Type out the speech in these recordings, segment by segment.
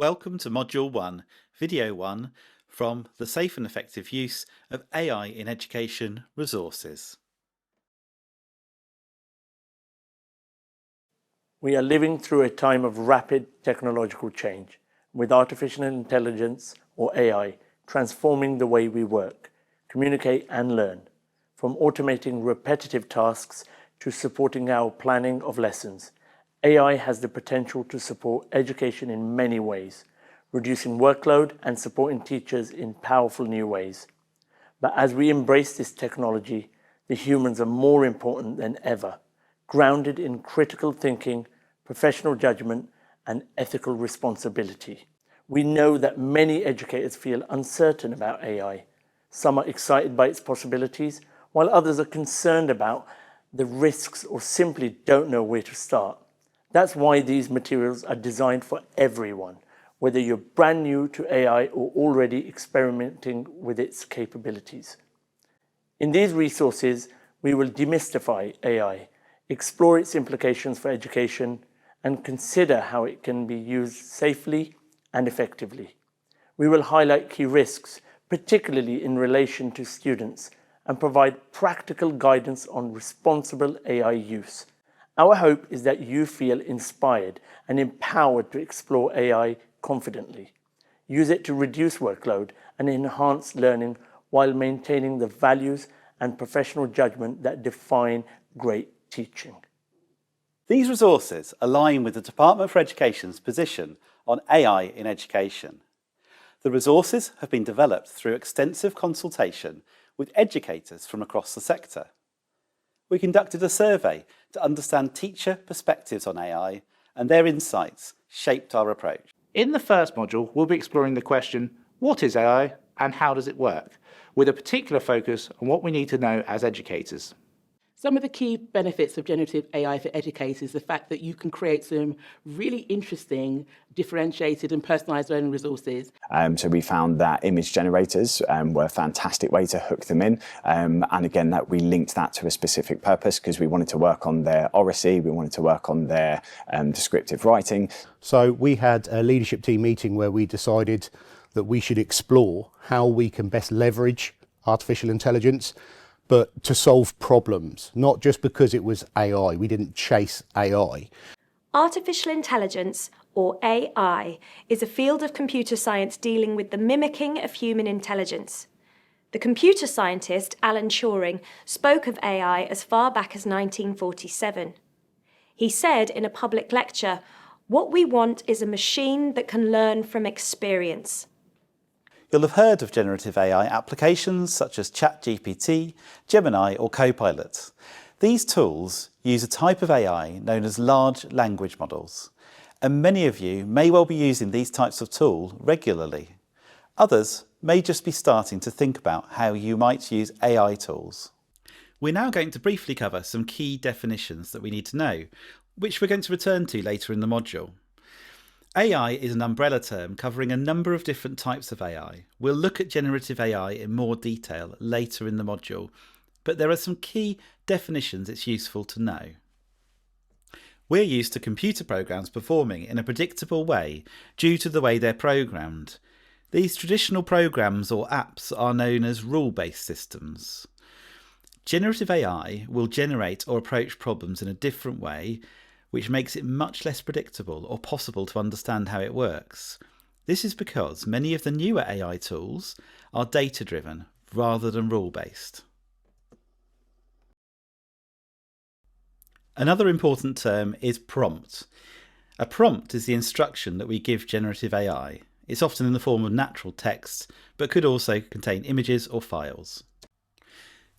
Welcome to Module 1, Video 1 from the Safe and Effective Use of AI in Education Resources. We are living through a time of rapid technological change, with artificial intelligence, or AI, transforming the way we work, communicate and learn, from automating repetitive tasks to supporting our planning of lessons. AI has the potential to support education in many ways, reducing workload and supporting teachers in powerful new ways. But as we embrace this technology, the humans are more important than ever, grounded in critical thinking, professional judgment, and ethical responsibility. We know that many educators feel uncertain about AI. Some are excited by its possibilities, while others are concerned about the risks or simply don't know where to start. That's why these materials are designed for everyone, whether you're brand new to AI or already experimenting with its capabilities. In these resources, we will demystify AI, explore its implications for education, and consider how it can be used safely and effectively. We will highlight key risks, particularly in relation to students, and provide practical guidance on responsible AI use. Our hope is that you feel inspired and empowered to explore AI confidently. Use it to reduce workload and enhance learning while maintaining the values and professional judgment that define great teaching. These resources align with the Department for Education's position on AI in education. The resources have been developed through extensive consultation with educators from across the sector. We conducted a survey to understand teacher perspectives on AI, and their insights shaped our approach. In the first module, we'll be exploring the question, what is AI and how does it work, with a particular focus on what we need to know as educators. Some of the key benefits of generative AI for educators is the fact that you can create some really interesting, differentiated and personalised learning resources. So we found that image generators were a fantastic way to hook them in. And again, that we linked that to a specific purpose because we wanted to work on their oracy, we wanted to work on their descriptive writing. So we had a leadership team meeting where we decided that we should explore how we can best leverage artificial intelligence, but to solve problems, not just because it was AI. We didn't chase AI. Artificial intelligence, or AI, is a field of computer science dealing with the mimicking of human intelligence. The computer scientist Alan Turing spoke of AI as far back as 1947. He said in a public lecture, "What we want is a machine that can learn from experience." You'll have heard of generative AI applications such as ChatGPT, Gemini or Copilot. These tools use a type of AI known as large language models, and many of you may well be using these types of tools regularly. Others may just be starting to think about how you might use AI tools. We're now going to briefly cover some key definitions that we need to know, which we're going to return to later in the module. AI is an umbrella term covering a number of different types of AI. We'll look at generative AI in more detail later in the module, but there are some key definitions it's useful to know. We're used to computer programs performing in a predictable way due to the way they're programmed. These traditional programs or apps are known as rule-based systems. Generative AI will generate or approach problems in a different way, which makes it much less predictable or possible to understand how it works. This is because many of the newer AI tools are data-driven rather than rule-based. Another important term is prompt. A prompt is the instruction that we give generative AI. It's often in the form of natural text, but could also contain images or files.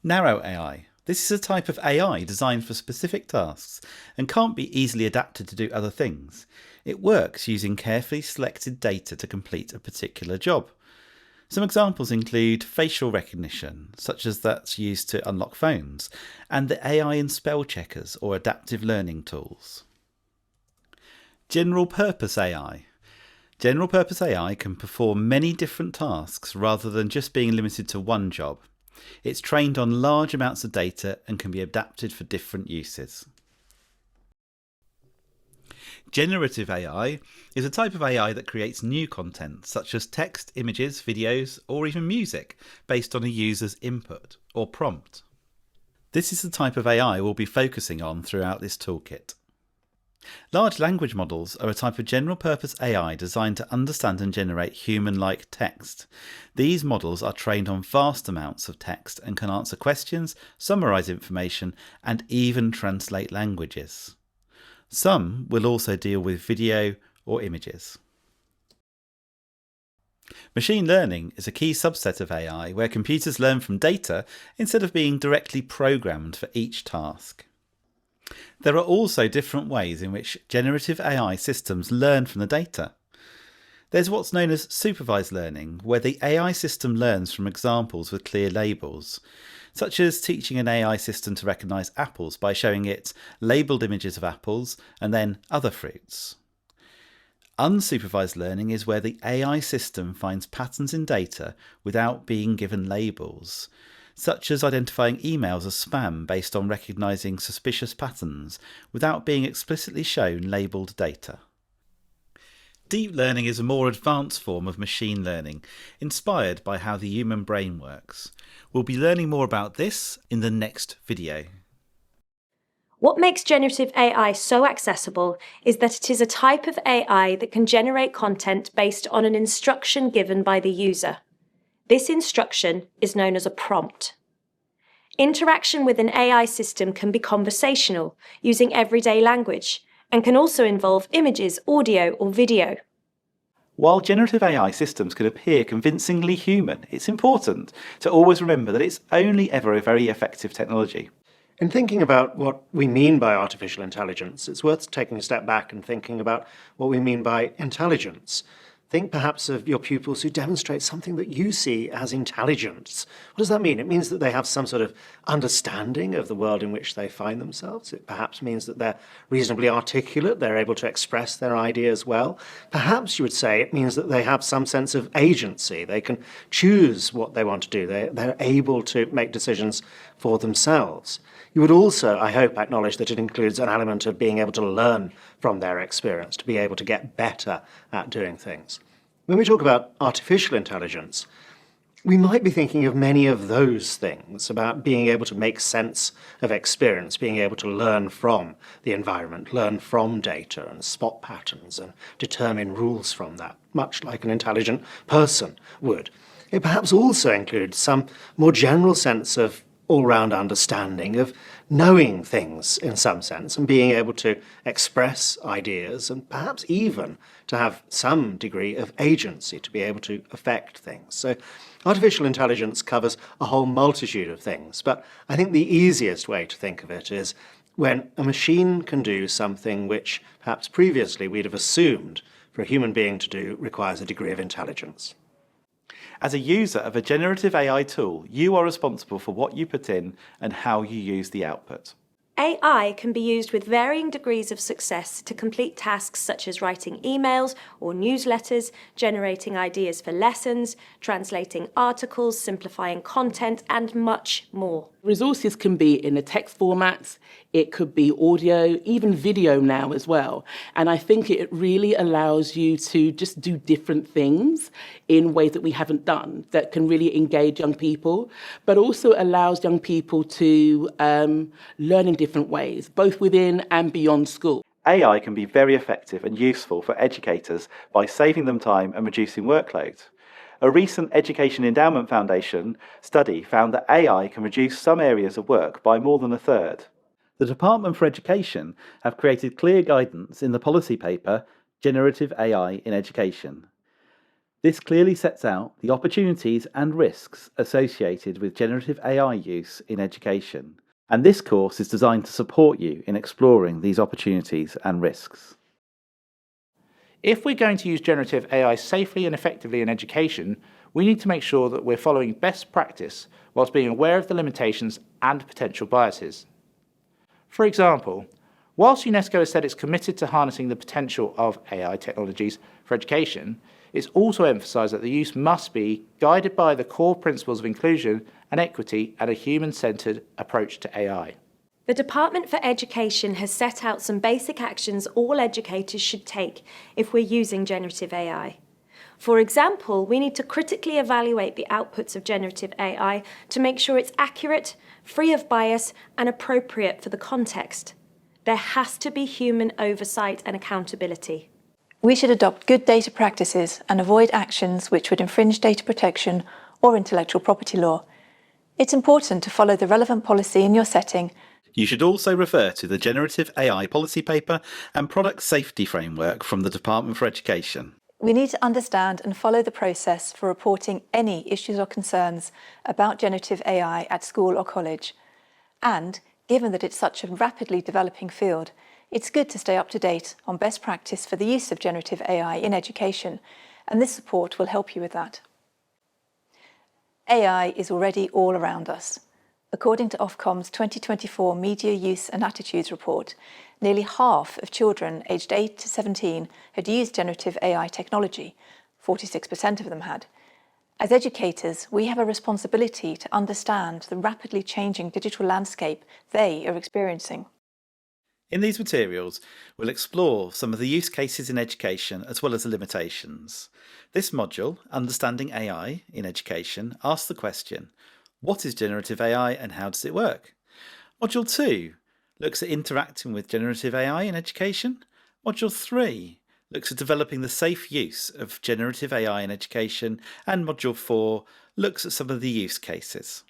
Narrow AI. This is a type of AI designed for specific tasks and can't be easily adapted to do other things. It works using carefully selected data to complete a particular job. Some examples include facial recognition, such as that's used to unlock phones, and the AI in spell checkers or adaptive learning tools. General purpose AI. General purpose AI can perform many different tasks rather than just being limited to one job. It's trained on large amounts of data and can be adapted for different uses. Generative AI is a type of AI that creates new content, such as text, images, videos, or even music, based on a user's input or prompt. This is the type of AI we'll be focusing on throughout this toolkit. Large language models are a type of general-purpose AI designed to understand and generate human-like text. These models are trained on vast amounts of text and can answer questions, summarize information, and even translate languages. Some will also deal with video or images. Machine learning is a key subset of AI where computers learn from data instead of being directly programmed for each task. There are also different ways in which generative AI systems learn from the data. There's what's known as supervised learning, where the AI system learns from examples with clear labels, such as teaching an AI system to recognise apples by showing it labelled images of apples and then other fruits. Unsupervised learning is where the AI system finds patterns in data without being given labels, such as identifying emails as spam based on recognising suspicious patterns without being explicitly shown labelled data. Deep learning is a more advanced form of machine learning, inspired by how the human brain works. We'll be learning more about this in the next video. What makes generative AI so accessible is that it is a type of AI that can generate content based on an instruction given by the user. This instruction is known as a prompt. Interaction with an AI system can be conversational, using everyday language, and can also involve images, audio, or video. While generative AI systems can appear convincingly human, it's important to always remember that it's only ever a very effective technology. In thinking about what we mean by artificial intelligence, it's worth taking a step back and thinking about what we mean by intelligence. Think perhaps of your pupils who demonstrate something that you see as intelligence. What does that mean? It means that they have some sort of understanding of the world in which they find themselves. It perhaps means that they're reasonably articulate, they're able to express their ideas well. Perhaps you would say it means that they have some sense of agency. They can choose what they want to do. They're able to make decisions for themselves. You would also, I hope, acknowledge that it includes an element of being able to learn from their experience, to be able to get better at doing things. When we talk about artificial intelligence, we might be thinking of many of those things, about being able to make sense of experience, being able to learn from the environment, learn from data and spot patterns and determine rules from that, much like an intelligent person would. It perhaps also includes some more general sense of all-round understanding, of knowing things in some sense and being able to express ideas and perhaps even to have some degree of agency to be able to affect things. So artificial intelligence covers a whole multitude of things, but I think the easiest way to think of it is when a machine can do something which perhaps previously we'd have assumed for a human being to do requires a degree of intelligence. As a user of a generative AI tool, you are responsible for what you put in and how you use the output. AI can be used with varying degrees of success to complete tasks such as writing emails or newsletters, generating ideas for lessons, translating articles, simplifying content, and much more. Resources can be in a text format, it could be audio, even video now as well. And I think it really allows you to just do different things in ways that we haven't done that can really engage young people, but also allows young people to learn in different ways, both within and beyond school. AI can be very effective and useful for educators by saving them time and reducing workload. A recent Education Endowment Foundation study found that AI can reduce some areas of work by more than a third. The Department for Education have created clear guidance in the policy paper, Generative AI in Education. This clearly sets out the opportunities and risks associated with generative AI use in education. And this course is designed to support you in exploring these opportunities and risks. If we're going to use generative AI safely and effectively in education, we need to make sure that we're following best practice whilst being aware of the limitations and potential biases. For example, whilst UNESCO has said it's committed to harnessing the potential of AI technologies for education, it's also emphasised that the use must be guided by the core principles of inclusion and equity and a human-centred approach to AI. The Department for Education has set out some basic actions all educators should take if we're using generative AI. For example, we need to critically evaluate the outputs of generative AI to make sure it's accurate, free of bias, and appropriate for the context. There has to be human oversight and accountability. We should adopt good data practices and avoid actions which would infringe data protection or intellectual property law. It's important to follow the relevant policy in your setting. You should also refer to the Generative AI Policy Paper and Product Safety Framework from the Department for Education. We need to understand and follow the process for reporting any issues or concerns about generative AI at school or college. And, given that it's such a rapidly developing field, it's good to stay up to date on best practice for the use of generative AI in education, and this support will help you with that. AI is already all around us. According to Ofcom's 2024 Media Use and Attitudes report, nearly half of children aged 8 to 17 had used generative AI technology. 46% of them had. As educators, we have a responsibility to understand the rapidly changing digital landscape they are experiencing. In these materials, we'll explore some of the use cases in education as well as the limitations. This module, Understanding AI in Education, asks the question, what is generative AI and how does it work? Module 2 looks at interacting with generative AI in education. Module 3 looks at developing the safe use of generative AI in education. And Module 4 looks at some of the use cases.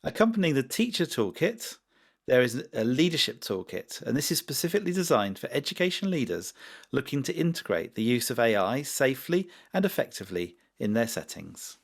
Accompanying the Teacher Toolkit, there is a Leadership Toolkit, and this is specifically designed for education leaders looking to integrate the use of AI safely and effectively in their settings.